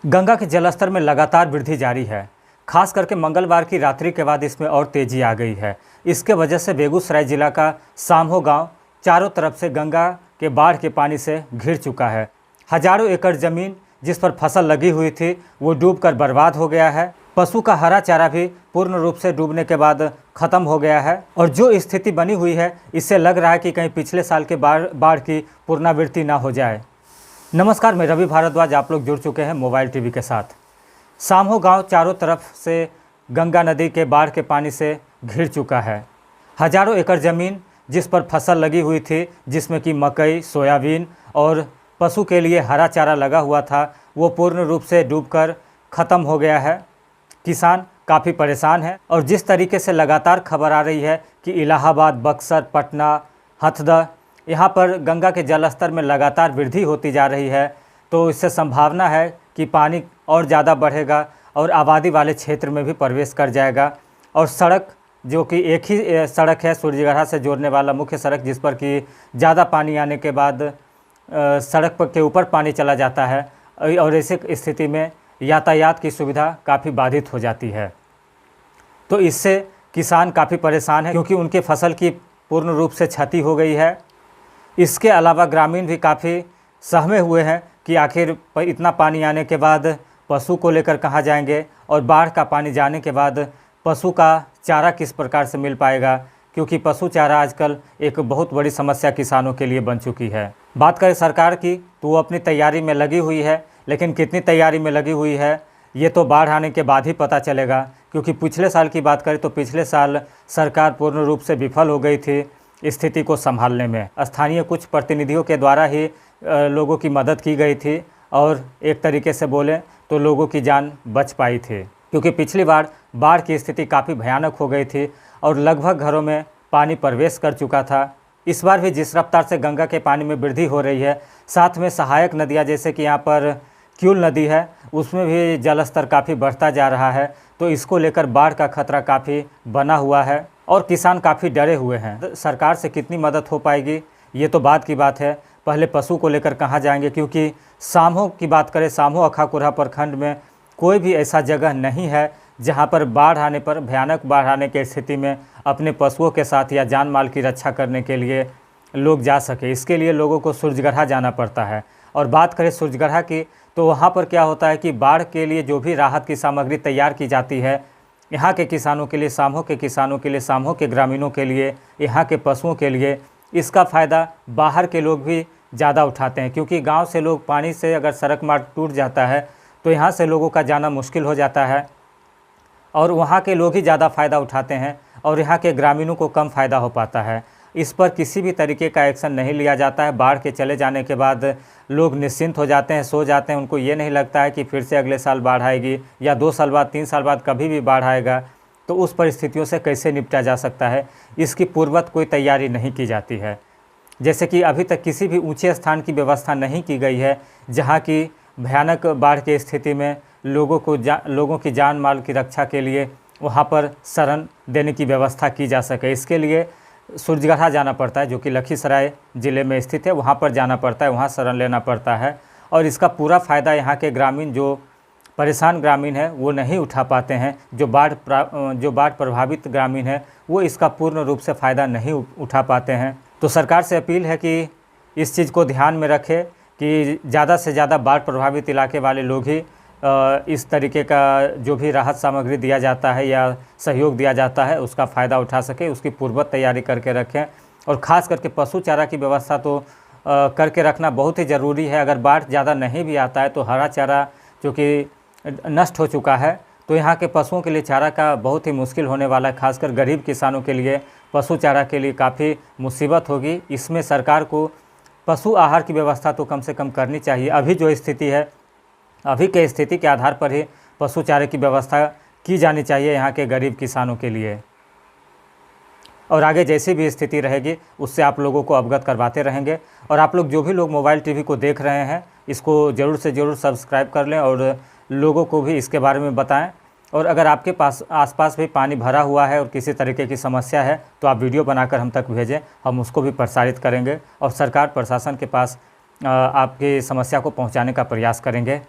गंगा के जलस्तर में लगातार वृद्धि जारी है। खास करके मंगलवार की रात्रि के बाद इसमें और तेजी आ गई है। इसके वजह से बेगूसराय जिला का साम्हो गांव चारों तरफ से गंगा के बाढ़ के पानी से घिर चुका है। हजारों एकड़ ज़मीन जिस पर फसल लगी हुई थी वो डूबकर बर्बाद हो गया है। पशु का हरा चारा भी पूर्ण रूप से डूबने के बाद ख़त्म हो गया है और जो स्थिति बनी हुई है इससे लग रहा है कि कहीं पिछले साल के बाढ़ की पुनरावृत्ति ना हो जाए। नमस्कार, मैं रवि भारद्वाज, आप लोग जुड़ चुके हैं मोबाइल टीवी के साथ। साम्हो गांव चारों तरफ से गंगा नदी के बाढ़ के पानी से घिर चुका है। हजारों एकड़ ज़मीन जिस पर फसल लगी हुई थी, जिसमें कि मकई, सोयाबीन और पशु के लिए हरा चारा लगा हुआ था, वो पूर्ण रूप से डूबकर ख़त्म हो गया है। किसान काफ़ी परेशान हैं और जिस तरीके से लगातार खबर आ रही है कि इलाहाबाद, बक्सर, पटना, हथदा यहाँ पर गंगा के जलस्तर में लगातार वृद्धि होती जा रही है, तो इससे संभावना है कि पानी और ज़्यादा बढ़ेगा और आबादी वाले क्षेत्र में भी प्रवेश कर जाएगा। और सड़क, जो कि एक ही सड़क है सूर्यगढ़ा से जोड़ने वाला मुख्य सड़क, जिस पर कि ज़्यादा पानी आने के बाद सड़क पर के ऊपर पानी चला जाता है और ऐसी स्थिति में यातायात की सुविधा काफ़ी बाधित हो जाती है। तो इससे किसान काफ़ी परेशान है क्योंकि उनके फसल की पूर्ण रूप से क्षति हो गई है। इसके अलावा ग्रामीण भी काफ़ी सहमे हुए हैं कि आखिर इतना पानी आने के बाद पशु को लेकर कहाँ जाएंगे और बाढ़ का पानी जाने के बाद पशु का चारा किस प्रकार से मिल पाएगा, क्योंकि पशु चारा आजकल एक बहुत बड़ी समस्या किसानों के लिए बन चुकी है। बात करें सरकार की तो वो अपनी तैयारी में लगी हुई है, लेकिन कितनी तैयारी में लगी हुई है ये तो बाढ़ आने के बाद ही पता चलेगा। क्योंकि पिछले साल की बात करें तो पिछले साल सरकार पूर्ण रूप से विफल हो गई थी स्थिति को संभालने में। स्थानीय कुछ प्रतिनिधियों के द्वारा ही लोगों की मदद की गई थी और एक तरीके से बोले तो लोगों की जान बच पाई थी, क्योंकि पिछली बार बाढ़ की स्थिति काफ़ी भयानक हो गई थी और लगभग घरों में पानी प्रवेश कर चुका था। इस बार भी जिस रफ्तार से गंगा के पानी में वृद्धि हो रही है, साथ में सहायक नदियाँ जैसे कि यहाँ पर क्यूल नदी है, उसमें भी जलस्तर काफ़ी बढ़ता जा रहा है। तो इसको लेकर बाढ़ का खतरा काफ़ी बना हुआ है और किसान काफ़ी डरे हुए हैं। सरकार से कितनी मदद हो पाएगी ये तो बात की बात है। पहले पशु को लेकर कहाँ जाएंगे, क्योंकि साम्हो की बात करें, साम्हो अखाकुरहा प्रखंड में कोई भी ऐसा जगह नहीं है जहाँ पर बाढ़ आने पर, भयानक बाढ़ आने की स्थिति में अपने पशुओं के साथ या जान माल की रक्षा करने के लिए लोग जा सके। इसके लिए लोगों को सूर्यगढ़ा जाना पड़ता है। और बात करें सूर्यगढ़ा की तो वहाँ पर क्या होता है कि बाढ़ के लिए जो भी राहत की सामग्री तैयार की जाती है, यहाँ के किसानों के लिए, साम्हो के किसानों के लिए, साम्हो के ग्रामीणों के लिए, यहाँ के पशुओं के लिए, इसका फ़ायदा बाहर के लोग भी ज़्यादा उठाते हैं। क्योंकि गांव से लोग पानी से अगर सड़क मार्ग टूट जाता है तो यहाँ से लोगों का जाना मुश्किल हो जाता है और वहाँ के लोग ही ज़्यादा फ़ायदा उठाते हैं और यहाँ के ग्रामीणों को कम फ़ायदा हो पाता है। इस पर किसी भी तरीके का एक्शन नहीं लिया जाता है। बाढ़ के चले जाने के बाद लोग निश्चिंत हो जाते हैं, सो जाते हैं। उनको ये नहीं लगता है कि फिर से अगले साल बाढ़ आएगी या 2 साल बाद, 3 साल बाद कभी भी बाढ़ आएगा, तो उस परिस्थितियों से कैसे निपटा जा सकता है, इसकी पूर्वत कोई तैयारी नहीं की जाती है। जैसे कि अभी तक किसी भी ऊंचे स्थान की व्यवस्था नहीं की गई है जहाँ की भयानक बाढ़ की स्थिति में लोगों की जान माल की रक्षा के लिए वहाँ पर शरण देने की व्यवस्था की जा सके। इसके लिए सूर्यगढ़ा जाना पड़ता है, जो कि लखीसराय ज़िले में स्थित है। वहाँ पर जाना पड़ता है, वहाँ शरण लेना पड़ता है और इसका पूरा फ़ायदा यहाँ के ग्रामीण, जो परेशान ग्रामीण है, वो नहीं उठा पाते हैं। जो बाढ़ प्रभावित ग्रामीण है वो इसका पूर्ण रूप से फ़ायदा नहीं उठा पाते हैं। तो सरकार से अपील है कि इस चीज़ को ध्यान में रखें कि ज़्यादा से ज़्यादा बाढ़ प्रभावित इलाके वाले लोग ही इस तरीके का जो भी राहत सामग्री दिया जाता है या सहयोग दिया जाता है उसका फ़ायदा उठा सके, उसकी पूर्व तैयारी करके रखें। और ख़ास करके पशु चारा की व्यवस्था तो करके रखना बहुत ही ज़रूरी है। अगर बाढ़ ज़्यादा नहीं भी आता है तो हरा चारा जो कि नष्ट हो चुका है, तो यहाँ के पशुओं के लिए चारा का बहुत ही मुश्किल होने वाला है। खासकर गरीब किसानों के लिए पशु चारा के लिए काफ़ी मुसीबत होगी। इसमें सरकार को पशु आहार की व्यवस्था तो कम से कम करनी चाहिए। अभी जो स्थिति है, अभी के स्थिति के आधार पर ही पशु चारे की व्यवस्था की जानी चाहिए यहाँ के गरीब किसानों के लिए। और आगे जैसी भी स्थिति रहेगी उससे आप लोगों को अवगत करवाते रहेंगे। और आप लोग जो भी लोग मोबाइल टीवी को देख रहे हैं, इसको ज़रूर से ज़रूर सब्सक्राइब कर लें और लोगों को भी इसके बारे में बताएं। और अगर आपके पास आसपास भी पानी भरा हुआ है और किसी तरीके की समस्या है तो आप वीडियो बनाकर हम तक भेजें, हम उसको भी प्रसारित करेंगे और सरकार प्रशासन के पास आपकी समस्या को पहुंचाने का प्रयास करेंगे।